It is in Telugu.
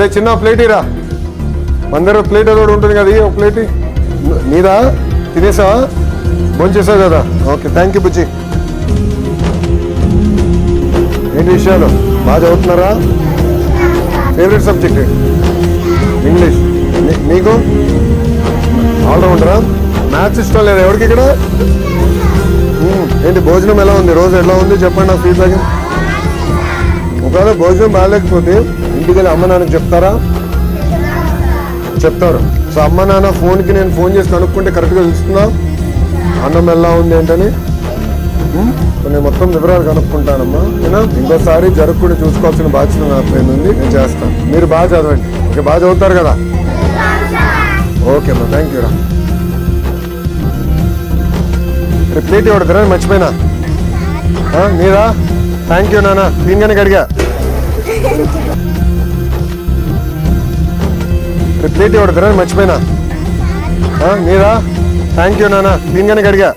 అరే చిన్న ప్లేట్ ఇరా, మన దగ్గర ప్లేట్ అది కూడా ఉంటుంది కదా, ఒక ప్లేట్ నీదా, తినేసావా, భోంచేసావు కదా, ఓకే థ్యాంక్ యూ బుజ్జి. ఏంటి విషయాలు, బాగా చదువుతున్నారా? ఫేవరెట్ సబ్జెక్ట్ ఇంగ్లీష్, నీకు ఆల్రౌండరా? మ్యాథ్స్ ఇష్టం లేదా ఎవరికి ఇక్కడ? ఏంటి భోజనం ఎలా ఉంది, రోజు ఎలా ఉంది చెప్పండి నాకు ఫీడ్బ్యాక్. ఒకవేళ భోజనం బాగాలేకపోతే ఇంటికి వెళ్ళి అమ్మ నాన్నకి చెప్తారా? చెప్తారు. సో అమ్మ నాన్న ఫోన్కి నేను ఫోన్ చేసి కనుక్కుంటే కరెక్ట్గా తెలుస్తుందా అన్నం ఎలా ఉంది ఏంటని? నేను మొత్తం వివరాలు కనుక్కుంటానమ్మా. ఏనా ఇంకోసారి జరగకుండా చూసుకోవాల్సిన బాధ్యత నా పైన ఉంది, నేను చేస్తాను. మీరు బాగా చదవండి, ఓకే? బాగా చదువుతారు కదా? ఓకే అమ్మా, థ్యాంక్ యూ రా. ప్లేట్ ఇవ్వడతారా, మర్చిపోయినా నీదా? థ్యాంక్ యూ నాన్న, క్లీన్గానే అడిగా. ప్లేట్ ఇవ్వడతారా, మర్చిపోయినా నీదా? థ్యాంక్ యూ నాన్న, క్లీన్గానే అడిగా.